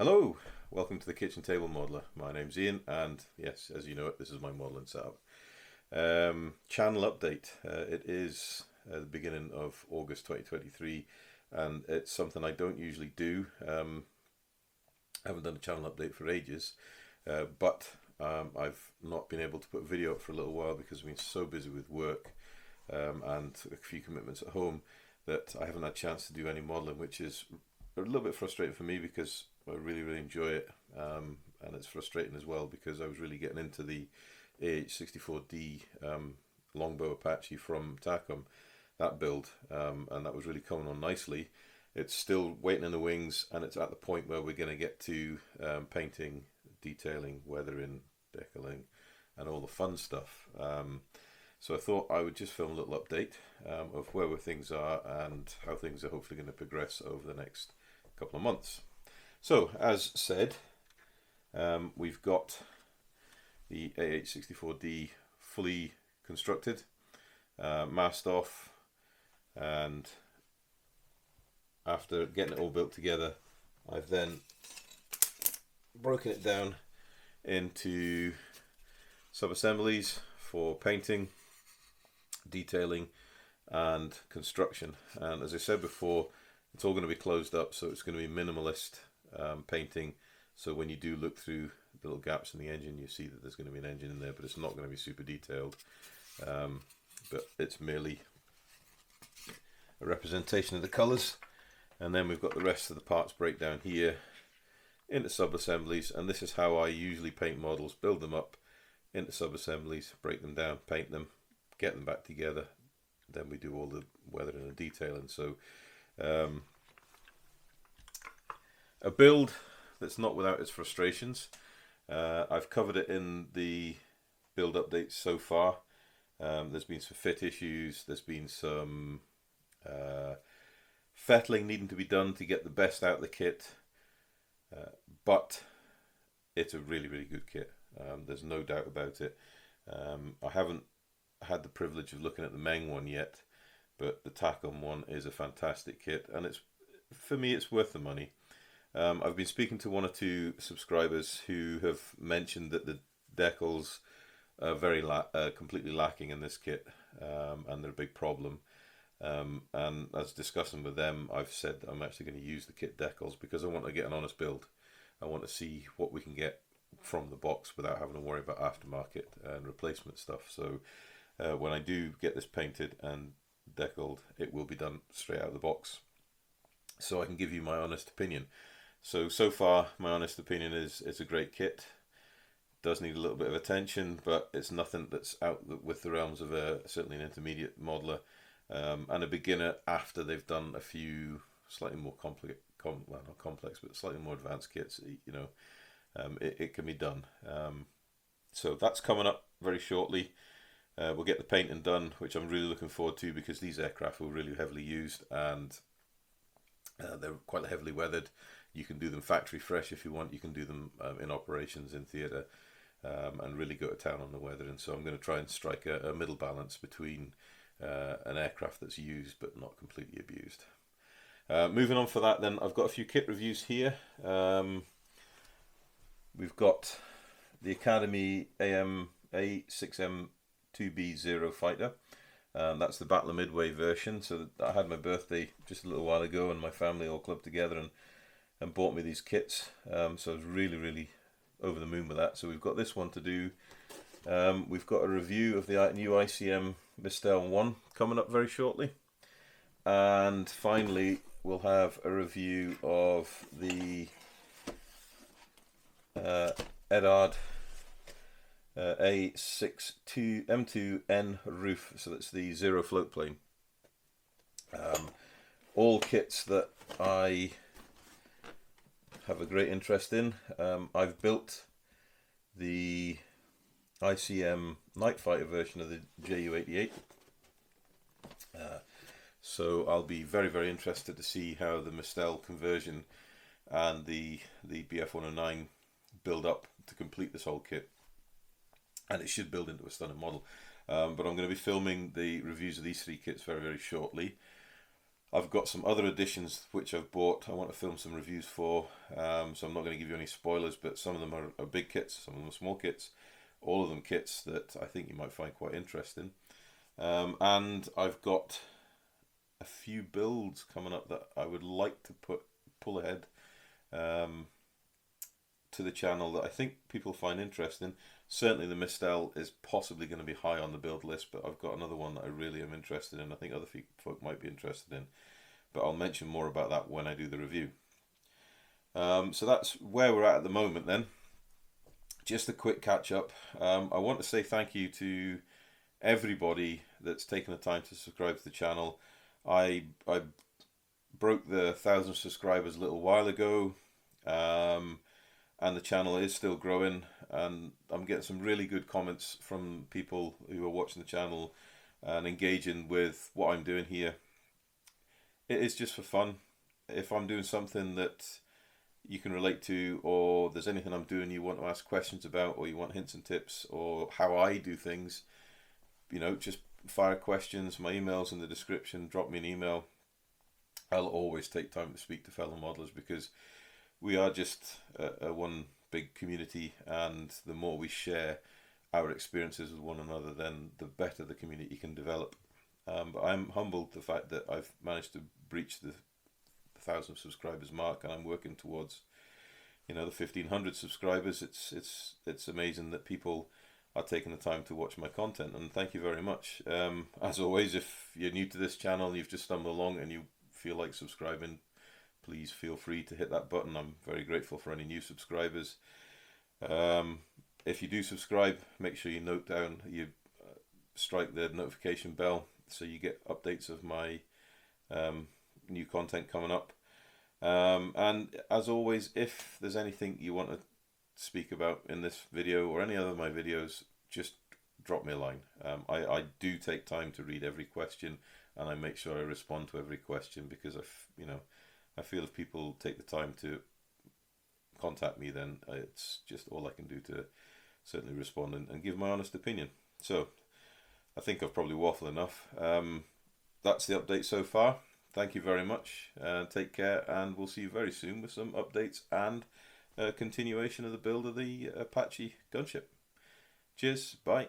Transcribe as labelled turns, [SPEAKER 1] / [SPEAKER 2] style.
[SPEAKER 1] Hello, welcome to the Kitchen Table Modeler. My name's Ian, and yes, as you know it, this is my modelling setup. Channel update. It is the beginning of August 2023, and it's something I don't usually do. I haven't done a channel update for ages, but I've not been able to put a video up for a little while because I've been so busy with work and a few commitments at home that I haven't had a chance to do any modelling, which is a little bit frustrating for me because I really enjoy it, and it's frustrating as well because I was really getting into the AH64D Longbow Apache from Takom, that build, and that was really coming on nicely. It's still waiting in the wings, and it's at the point where we're going to get to painting, detailing, weathering, decaling, and all the fun stuff. So I thought I would just film a little update of where things are and how things are hopefully going to progress over the next couple of months. So, as said, we've got the AH64D fully constructed, masked off, and after getting it all built together, I've then broken it down into sub-assemblies for painting, detailing, and construction. And as I said before, it's all going to be closed up, so it's going to be minimalist painting. So when you do look through the little gaps in the engine, you see that there's going to be an engine in there, but it's not going to be super detailed. But it's merely a representation of the colours. And then we've got the rest of the parts breakdown here into sub-assemblies, and this is how I usually paint models: build them up into sub-assemblies, break them down, paint them, get them back together, then we do all the weathering and detailing. So a build that's not without its frustrations. I've covered it in the build updates so far. There's been some fit issues, there's been some fettling needing to be done to get the best out of the kit, but it's a really good kit. There's no doubt about it. I haven't had the privilege of looking at the Meng one yet, but the Takom one is a fantastic kit, and it's, for me, it's worth the money. I've been speaking to one or two subscribers who have mentioned that the decals are completely lacking in this kit, and they're a big problem. And as discussing with them, I've said that I'm actually going to use the kit decals because I want to get an honest build. I want to see what we can get from the box without having to worry about aftermarket and replacement stuff. So when I do get this painted and decaled, it will be done straight out of the box, so I can give you my honest opinion. So far, my honest opinion is it's a great kit. Does need a little bit of attention, but it's nothing that's out with the realms of certainly an intermediate modeler and a beginner after they've done a few slightly more not complex, but slightly more advanced kits. You know, it can be done. So that's coming up very shortly. We'll get the painting done, which I'm really looking forward to because these aircraft were really heavily used and they're quite heavily weathered. You can do them factory fresh if you want. You can do them in operations, in theatre, and really go to town on the weathering. So I'm going to try and strike a middle balance between an aircraft that's used but not completely abused. Moving on for that, then, I've got a few kit reviews here. We've got the Academy A6M2B0 fighter. That's the Battler Midway version. So I had my birthday just a little while ago, and my family all clubbed together and bought me these kits. So I was really over the moon with that. So we've got this one to do. We've got a review of the new ICM Mistel 1 coming up very shortly. And finally, we'll have a review of the Edard A62M2N roof. So that's the zero float plane. All kits that I have a great interest in. I've built the ICM Night Fighter version of the JU88. So I'll be very interested to see how the Mistel conversion and the BF109 build up to complete this whole kit. And it should build into a stunning model. But I'm going to be filming the reviews of these three kits very shortly. I've got some other editions which I've bought. I want to film some reviews for, so I'm not going to give you any spoilers, but some of them are big kits, some of them are small kits, all of them kits that I think you might find quite interesting. And I've got a few builds coming up that I would like to pull ahead to the channel that I think people find interesting. Certainly the Mistel is possibly going to be high on the build list, but I've got another one that I really am interested in. I think other folk might be interested in, but I'll mention more about that when I do the review. So that's where we're at the moment then. Just a quick catch up. I want to say thank you to everybody that's taken the time to subscribe to the channel. I broke the 1,000 subscribers a little while ago, and the channel is still growing, and I'm getting some really good comments from people who are watching the channel and engaging with what I'm doing here. It is just for fun. If I'm doing something that you can relate to, or there's anything I'm doing you want to ask questions about, or you want hints and tips, or how I do things, you know, just fire questions. My email's in the description. Drop me an email. I'll always take time to speak to fellow modelers, because we are just a one big community, and the more we share our experiences with one another, then the better the community can develop. But I'm humbled the fact that I've managed to breach the 1,000 subscribers mark, and I'm working towards, you know, the 1,500 subscribers. It's amazing that people are taking the time to watch my content, and thank you very much. As always, if you're new to this channel and you've just stumbled along and you feel like subscribing, please feel free to hit that button. I'm very grateful for any new subscribers. If you do subscribe, make sure you note down, you strike the notification bell so you get updates of my new content coming up. And as always, if there's anything you want to speak about in this video or any other of my videos, just drop me a line. I do take time to read every question, and I make sure I respond to every question, because I feel if people take the time to contact me, then it's just all I can do to certainly respond and give my honest opinion. So I think I've probably waffled enough. That's the update so far. Thank you very much. Take care, and we'll see you very soon with some updates and continuation of the build of the Apache gunship. Cheers. Bye.